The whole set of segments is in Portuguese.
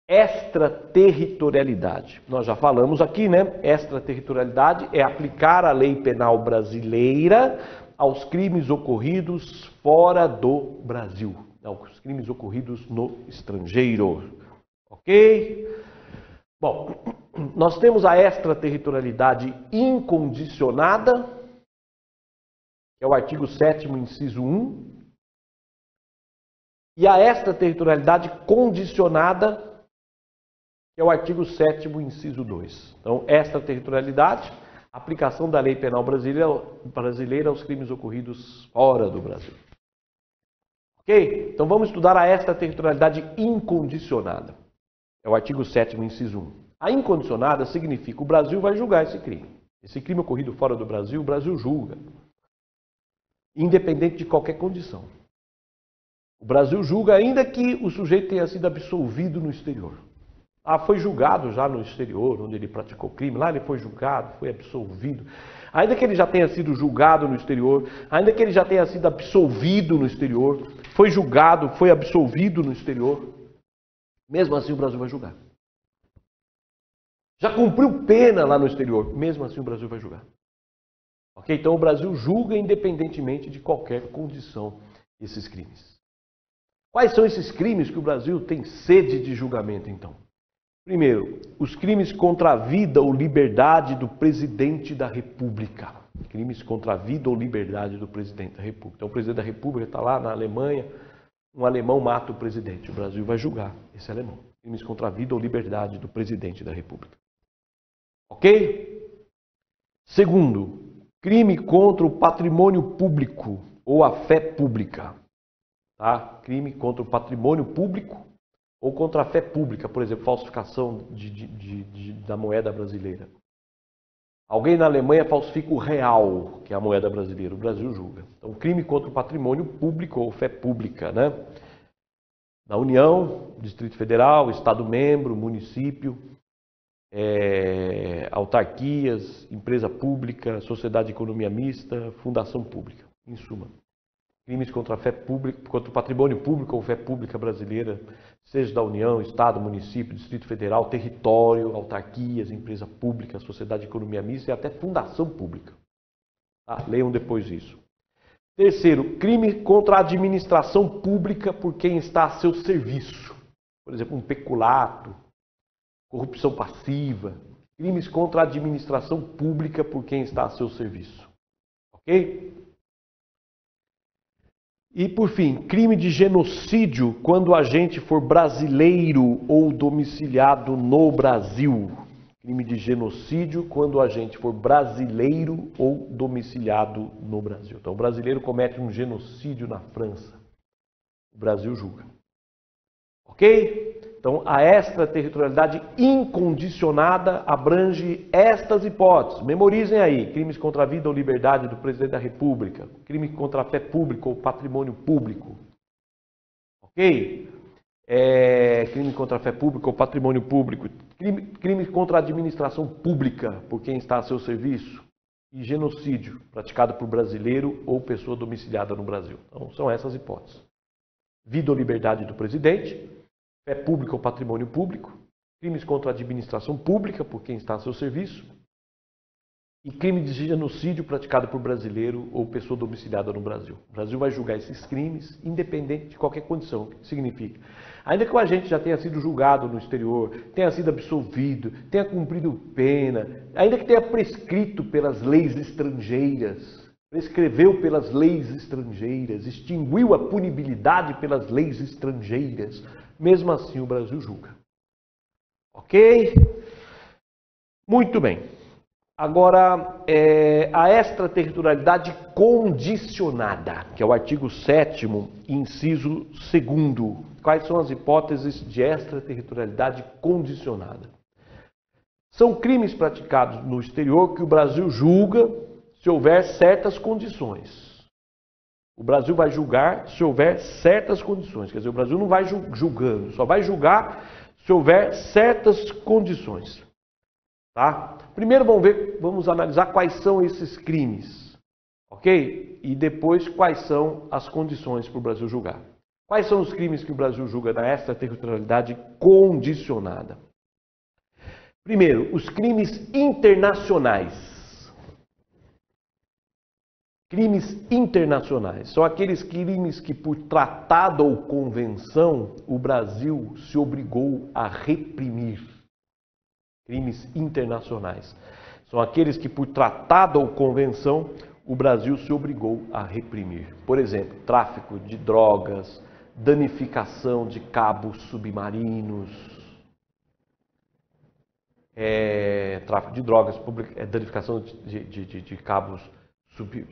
extraterritorialidade. Nós já falamos aqui, né? Extraterritorialidade é aplicar a lei penal brasileira aos crimes ocorridos fora do Brasil, aos crimes ocorridos no estrangeiro. Ok? Bom, nós temos a extraterritorialidade incondicionada, que é o artigo 7º, inciso 1, e a extraterritorialidade condicionada, que é o artigo 7º, inciso 2. Então, extraterritorialidade, aplicação da lei penal brasileira aos crimes ocorridos fora do Brasil. Ok? Então, vamos estudar a extraterritorialidade incondicionada. É o artigo 7º, inciso 1. A incondicionada significa que o Brasil vai julgar esse crime. Esse crime ocorrido fora do Brasil, o Brasil julga, independente de qualquer condição. O Brasil julga ainda que o sujeito tenha sido absolvido no exterior. Foi julgado já no exterior, onde ele praticou crime. Lá ele foi julgado, foi absolvido. Ainda que ele já tenha sido julgado no exterior, ainda que ele já tenha sido absolvido no exterior, foi julgado, foi absolvido no exterior, mesmo assim o Brasil vai julgar. Já cumpriu pena lá no exterior, mesmo assim o Brasil vai julgar. Ok? Então o Brasil julga independentemente de qualquer condição esses crimes. Quais são esses crimes que o Brasil tem sede de julgamento, então? Primeiro, os crimes contra a vida ou liberdade do presidente da República. Crimes contra a vida ou liberdade do presidente da República. Então, o presidente da República está lá na Alemanha, um alemão mata o presidente. O Brasil vai julgar esse alemão. Crimes contra a vida ou liberdade do presidente da República. Ok? Segundo, crime contra o patrimônio público ou a fé pública. Tá? Crime contra o patrimônio público ou contra a fé pública, por exemplo, falsificação da moeda brasileira. Alguém na Alemanha falsifica o real, que é a moeda brasileira, o Brasil julga. Então, crime contra o patrimônio público ou fé pública, né? Da União, Distrito Federal, Estado-membro, município, autarquias, empresa pública, sociedade de economia mista, fundação pública, em suma. Crimes contra a fé pública, contra o patrimônio público ou fé pública brasileira, seja da União, Estado, município, Distrito Federal, território, autarquias, empresa pública, sociedade de economia mista e até fundação pública. Tá? Leiam depois isso. Terceiro, crime contra a administração pública por quem está a seu serviço. Por exemplo, um peculato, corrupção passiva. Crimes contra a administração pública por quem está a seu serviço. Ok? E, por fim, crime de genocídio quando o agente for brasileiro ou domiciliado no Brasil. Crime de genocídio quando o agente for brasileiro ou domiciliado no Brasil. Então, o brasileiro comete um genocídio na França. O Brasil julga. Ok? Então, a extraterritorialidade incondicionada abrange estas hipóteses. Memorizem aí. Crimes contra a vida ou liberdade do presidente da República. Crime contra a fé pública ou patrimônio público. Ok? Crime contra a fé pública ou patrimônio público. Crime contra a administração pública por quem está a seu serviço. E genocídio praticado por brasileiro ou pessoa domiciliada no Brasil. Então, são essas hipóteses. Vida ou liberdade do presidente. Fé pública ou patrimônio público, crimes contra a administração pública por quem está a seu serviço e crime de genocídio praticado por brasileiro ou pessoa domiciliada no Brasil. O Brasil vai julgar esses crimes independente de qualquer condição. O que significa? Ainda que o agente já tenha sido julgado no exterior, tenha sido absolvido, tenha cumprido pena, ainda que tenha prescrito pelas leis estrangeiras, prescreveu pelas leis estrangeiras, extinguiu a punibilidade pelas leis estrangeiras, mesmo assim o Brasil julga. Ok? Muito bem. Agora, a extraterritorialidade condicionada, que é o artigo 7º, inciso 2º. Quais são as hipóteses de extraterritorialidade condicionada? São crimes praticados no exterior que o Brasil julga se houver certas condições. O Brasil vai julgar se houver certas condições. Quer dizer, o Brasil não vai julgando, só vai julgar se houver certas condições. Tá? Primeiro vamos analisar quais são esses crimes. Ok? E depois quais são as condições para o Brasil julgar. Quais são os crimes que o Brasil julga na extraterritorialidade condicionada? Primeiro, os crimes internacionais. Crimes internacionais são aqueles crimes que, por tratado ou convenção, o Brasil se obrigou a reprimir. Crimes internacionais são aqueles que, por tratado ou convenção, o Brasil se obrigou a reprimir. Por exemplo, tráfico de drogas, danificação de cabos submarinos, tráfico de drogas, danificação de cabos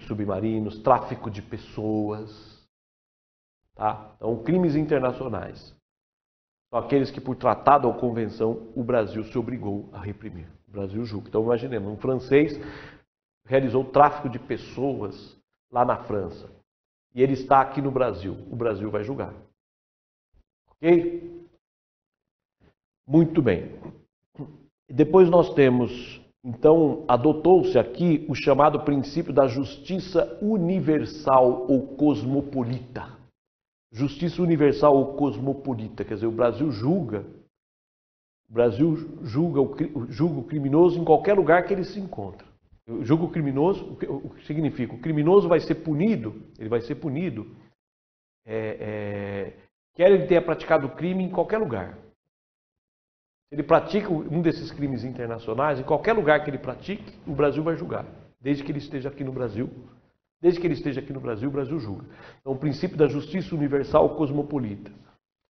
submarinos, tráfico de pessoas, tá? Então, crimes internacionais são aqueles que, por tratado ou convenção, o Brasil se obrigou a reprimir. O Brasil julga. Então, imaginemos, um francês realizou tráfico de pessoas lá na França e ele está aqui no Brasil. O Brasil vai julgar. Ok? Muito bem. Depois nós temos, então, adotou-se aqui o chamado princípio da justiça universal ou cosmopolita. Justiça universal ou cosmopolita, quer dizer, o Brasil julga o criminoso em qualquer lugar que ele se encontra. Julga o criminoso, o que significa? O criminoso vai ser punido, quer ele tenha praticado o crime em qualquer lugar. Se ele pratica um desses crimes internacionais, em qualquer lugar que ele pratique, o Brasil vai julgar, desde que ele esteja aqui no Brasil. Desde que ele esteja aqui no Brasil, o Brasil julga. Então, o princípio da justiça universal cosmopolita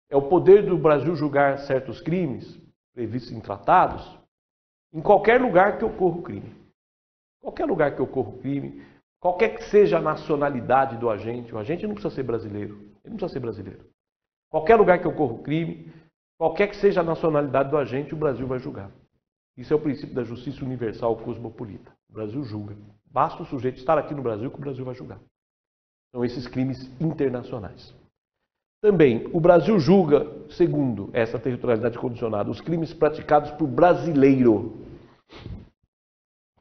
é o poder do Brasil julgar certos crimes previstos em tratados em qualquer lugar que ocorra o crime. Qualquer lugar que ocorra o crime, qualquer que seja a nacionalidade do agente, o agente não precisa ser brasileiro, ele não precisa ser brasileiro. Qualquer lugar que ocorra o crime, qualquer que seja a nacionalidade do agente, o Brasil vai julgar. Isso é o princípio da justiça universal cosmopolita. O Brasil julga. Basta o sujeito estar aqui no Brasil que o Brasil vai julgar. São esses crimes internacionais. Também, o Brasil julga, segundo essa territorialidade condicionada, os crimes praticados por brasileiro.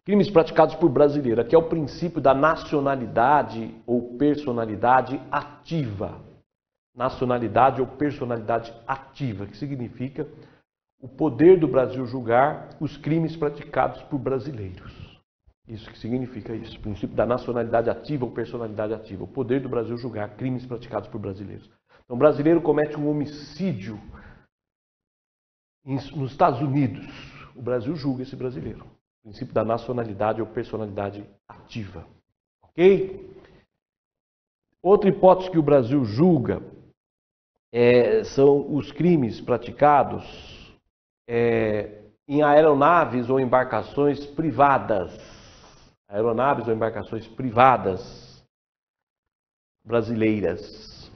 Crimes praticados por brasileiro. Aqui é o princípio da nacionalidade ou personalidade ativa. Nacionalidade ou personalidade ativa, que significa o poder do Brasil julgar os crimes praticados por brasileiros. Isso que significa isso, o princípio da nacionalidade ativa ou personalidade ativa, o poder do Brasil julgar crimes praticados por brasileiros. Então, o brasileiro comete um homicídio nos Estados Unidos, o Brasil julga esse brasileiro. O princípio da nacionalidade ou personalidade ativa. Ok? Outra hipótese que o Brasil julga são os crimes praticados em aeronaves ou embarcações privadas. Aeronaves ou embarcações privadas brasileiras.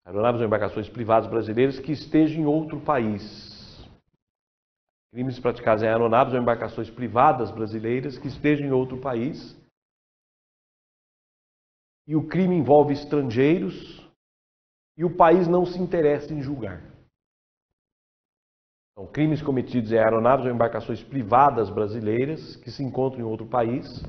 Aeronaves ou embarcações privadas brasileiras que estejam em outro país. Crimes praticados em aeronaves ou embarcações privadas brasileiras que estejam em outro país. E o crime envolve estrangeiros e o país não se interessa em julgar. Então, crimes cometidos em aeronaves ou embarcações privadas brasileiras que se encontram em outro país.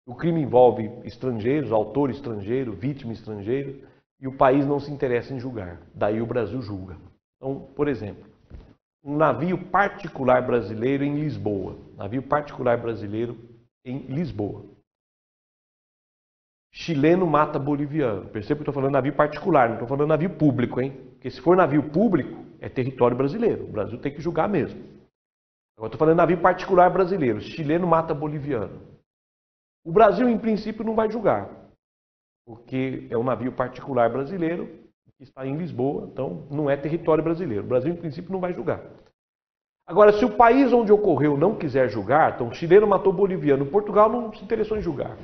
O crime envolve estrangeiros, autor estrangeiro, vítima estrangeira, e o país não se interessa em julgar. Daí o Brasil julga. Então, por exemplo, um navio particular brasileiro em Lisboa. Navio particular brasileiro em Lisboa. Chileno mata boliviano. Perceba que eu estou falando navio particular, não estou falando navio público, hein? Porque se for navio público, é território brasileiro. O Brasil tem que julgar mesmo. Agora estou falando navio particular brasileiro. Chileno mata boliviano. O Brasil, em princípio, não vai julgar. Porque é um navio particular brasileiro que está em Lisboa, então não é território brasileiro. O Brasil, em princípio, não vai julgar. Agora, se o país onde ocorreu não quiser julgar, então chileno matou boliviano, Portugal não se interessou em julgar.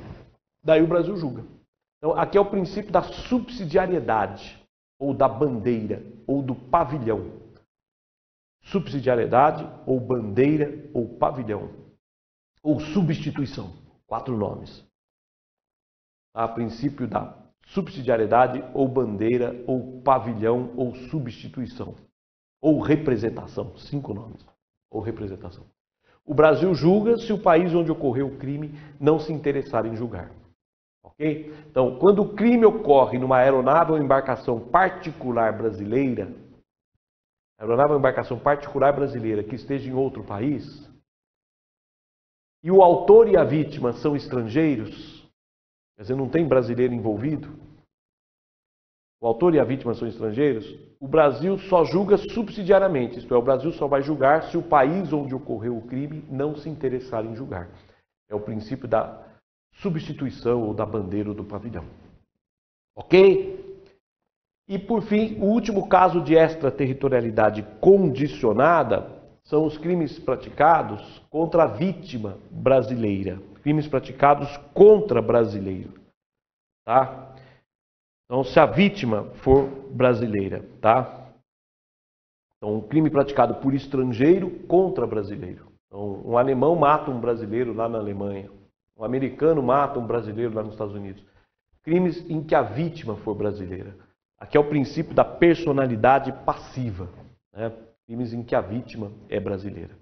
Daí o Brasil julga. Então, aqui é o princípio da subsidiariedade, ou da bandeira, ou do pavilhão. Subsidiariedade, ou bandeira, ou pavilhão. Ou substituição. 4 nomes. A princípio da subsidiariedade, ou bandeira, ou pavilhão, ou substituição. Ou representação. 5 nomes. Ou representação. O Brasil julga se o país onde ocorreu o crime não se interessar em julgar. Ok? Então, quando o crime ocorre numa aeronave ou embarcação particular brasileira, aeronave ou embarcação particular brasileira que esteja em outro país, e o autor e a vítima são estrangeiros, quer dizer, não tem brasileiro envolvido, o autor e a vítima são estrangeiros, o Brasil só julga subsidiariamente, isto é, o Brasil só vai julgar se o país onde ocorreu o crime não se interessar em julgar. É o princípio da substituição ou da bandeira ou do pavilhão. Ok? E por fim, o último caso de extraterritorialidade condicionada são os crimes praticados contra a vítima brasileira. Crimes praticados contra brasileiro. Tá? Então, se a vítima for brasileira, tá? Então, um crime praticado por estrangeiro contra brasileiro. Então, um alemão mata um brasileiro lá na Alemanha. Um americano mata um brasileiro lá nos Estados Unidos. Crimes em que a vítima for brasileira. Aqui é o princípio da personalidade passiva, né? Crimes em que a vítima é brasileira.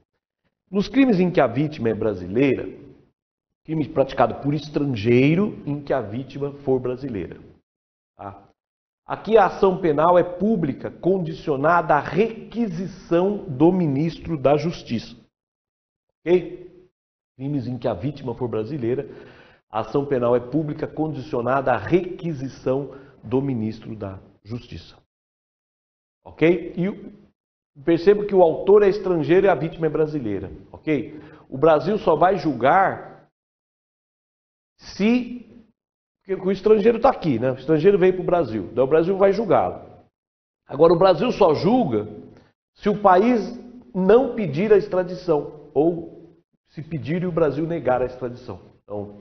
Nos crimes em que a vítima é brasileira, crime praticado por estrangeiro em que a vítima for brasileira. Tá? Aqui a ação penal é pública, condicionada à requisição do ministro da Justiça. Ok? Crimes em que a vítima for brasileira, a ação penal é pública, condicionada à requisição do ministro da Justiça. Ok? E perceba que o autor é estrangeiro e a vítima é brasileira. Ok? O Brasil só vai julgar se... Porque o estrangeiro está aqui, né? O estrangeiro veio para o Brasil. Daí o Brasil vai julgá-lo. Agora, o Brasil só julga se o país não pedir a extradição. Ou se pedir e o Brasil negar a extradição. Então,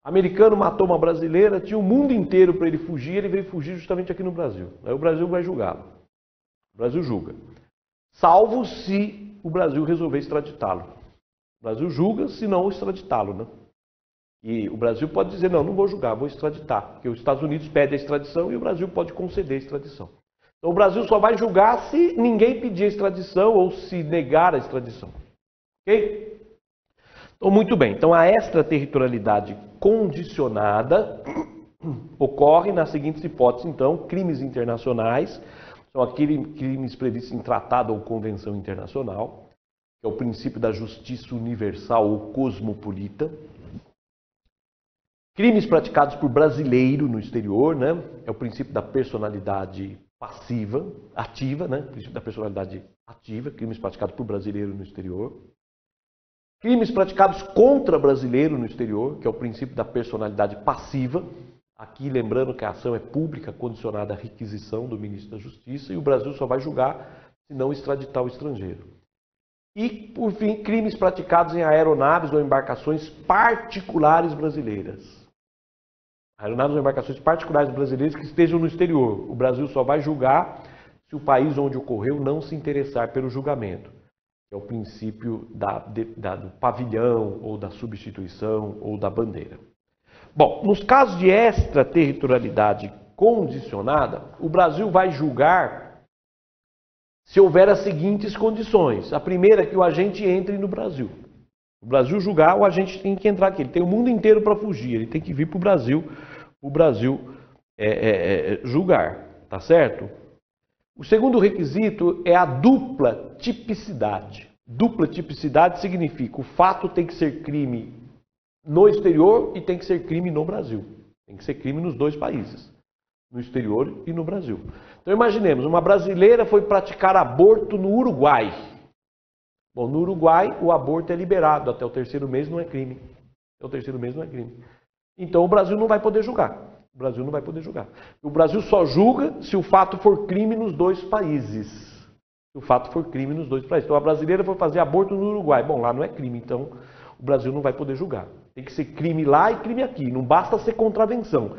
americano matou uma brasileira, tinha o mundo inteiro para ele fugir, ele veio fugir justamente aqui no Brasil. Aí o Brasil vai julgá-lo. O Brasil julga. Salvo se o Brasil resolver extraditá-lo. O Brasil julga se não extraditá-lo, né? E o Brasil pode dizer, não vou julgar, vou extraditar. Porque os Estados Unidos pedem a extradição e o Brasil pode conceder a extradição. Então o Brasil só vai julgar se ninguém pedir a extradição ou se negar a extradição. Ok? Então, muito bem. Então, a extraterritorialidade condicionada ocorre nas seguintes hipóteses. Então, crimes internacionais, são aqueles crimes previstos em tratado ou convenção internacional, que é o princípio da justiça universal ou cosmopolita. Crimes praticados por brasileiro no exterior, né? É o princípio da personalidade passiva, ativa, né? O princípio da personalidade ativa, crimes praticados por brasileiro no exterior. Crimes praticados contra brasileiro no exterior, que é o princípio da personalidade passiva. Aqui lembrando que a ação é pública, condicionada à requisição do ministro da Justiça, e o Brasil só vai julgar se não extraditar o estrangeiro. E, por fim, crimes praticados em aeronaves ou embarcações particulares brasileiras. Aeronaves ou embarcações particulares brasileiras que estejam no exterior. O Brasil só vai julgar se o país onde ocorreu não se interessar pelo julgamento. É o princípio do pavilhão, ou da substituição, ou da bandeira. Bom, nos casos de extraterritorialidade condicionada, o Brasil vai julgar se houver as seguintes condições. A primeira é que o agente entre no Brasil. O Brasil julgar, o agente tem que entrar aqui. Ele tem o mundo inteiro para fugir, ele tem que vir para o Brasil julgar, tá certo? O segundo requisito é a dupla tipicidade. Dupla tipicidade significa o fato tem que ser crime no exterior e tem que ser crime no Brasil. Tem que ser crime nos dois países, no exterior e no Brasil. Então imaginemos, uma brasileira foi praticar aborto no Uruguai. Bom, no Uruguai o aborto é liberado, até o terceiro mês não é crime. Até o terceiro mês não é crime. Então o Brasil não vai poder julgar. O Brasil não vai poder julgar. O Brasil só julga se o fato for crime nos dois países. Se o fato for crime nos dois países. Então a brasileira foi fazer aborto no Uruguai. Bom, lá não é crime, então o Brasil não vai poder julgar. Tem que ser crime lá e crime aqui. Não basta ser contravenção.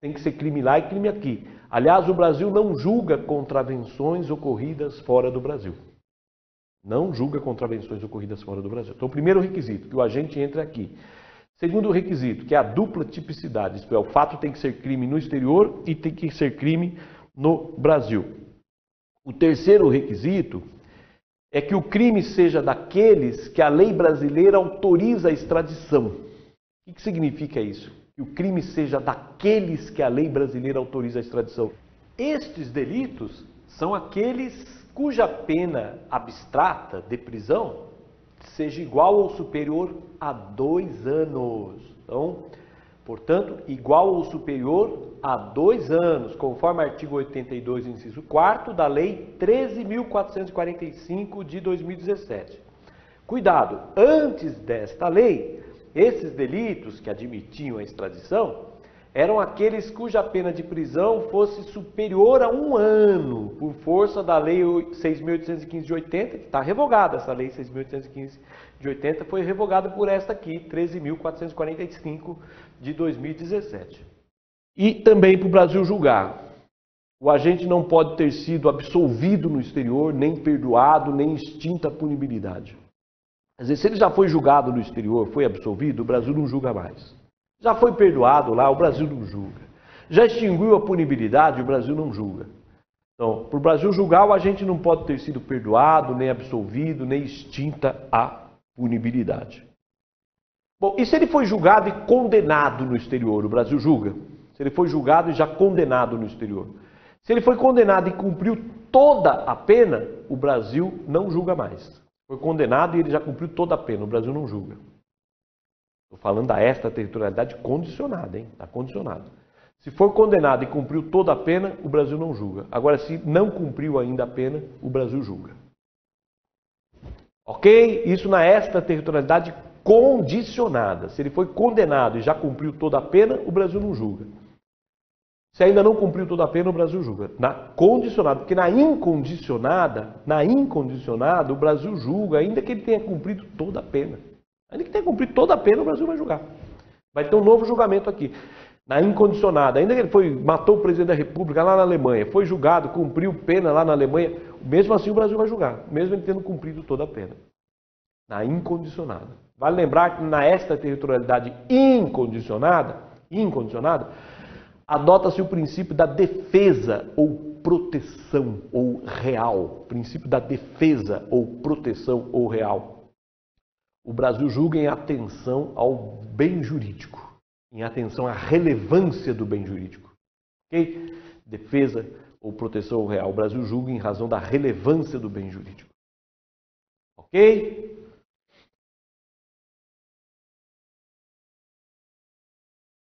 Tem que ser crime lá e crime aqui. Aliás, o Brasil não julga contravenções ocorridas fora do Brasil. Não julga contravenções ocorridas fora do Brasil. Então o primeiro requisito, que o agente entre aqui. Segundo requisito, que é a dupla tipicidade, isto é, o fato tem que ser crime no exterior e tem que ser crime no Brasil. O terceiro requisito é que o crime seja daqueles que a lei brasileira autoriza a extradição. O que significa isso? que o crime seja daqueles que a lei brasileira autoriza a extradição. Estes delitos são aqueles cuja pena abstrata de prisão seja igual ou superior a 2 anos. Então, portanto, igual ou superior a 2 anos, conforme artigo 82, inciso 4 da Lei 13.445 de 2017. Cuidado, antes desta lei, esses delitos que admitiam a extradição eram aqueles cuja pena de prisão fosse superior a 1 ano, por força da Lei 6.815 de 80, que está revogada. Essa Lei 6.815 de 80 foi revogada por esta aqui, 13.445 de 2017. E também para o Brasil julgar. O agente não pode ter sido absolvido no exterior, nem perdoado, nem extinta a punibilidade. Quer dizer, se ele já foi julgado no exterior, foi absolvido, o Brasil não julga mais. Já foi perdoado lá, o Brasil não julga. Já extinguiu a punibilidade, o Brasil não julga. Então, para o Brasil julgar, o agente não pode ter sido perdoado, nem absolvido, nem extinta a punibilidade. Bom, e se ele foi julgado e condenado no exterior, o Brasil julga? Se ele foi julgado e já condenado no exterior. Se ele foi condenado e cumpriu toda a pena, o Brasil não julga mais. Foi condenado e ele já cumpriu toda a pena, o Brasil não julga. Estou falando da extraterritorialidade condicionada, hein? Está condicionado. Se for condenado e cumpriu toda a pena, o Brasil não julga. Agora, se não cumpriu ainda a pena, o Brasil julga. Ok? Isso na extraterritorialidade condicionada. Se ele foi condenado e já cumpriu toda a pena, o Brasil não julga. Se ainda não cumpriu toda a pena, o Brasil julga. Na condicionada, porque na incondicionada, o Brasil julga, ainda que ele tenha cumprido toda a pena. Ainda que tenha cumprido toda a pena, o Brasil vai julgar. Vai ter um novo julgamento aqui. Na incondicionada, ainda que ele matou o presidente da República lá na Alemanha, foi julgado, cumpriu pena lá na Alemanha, mesmo assim o Brasil vai julgar, mesmo ele tendo cumprido toda a pena. Na incondicionada. Vale lembrar que na extraterritorialidade incondicionada, adota-se o princípio da defesa ou proteção ou real. Princípio da defesa ou proteção ou real. O Brasil julga em atenção ao bem jurídico, em atenção à relevância do bem jurídico. Ok? Defesa ou proteção real. O Brasil julga em razão da relevância do bem jurídico. Ok?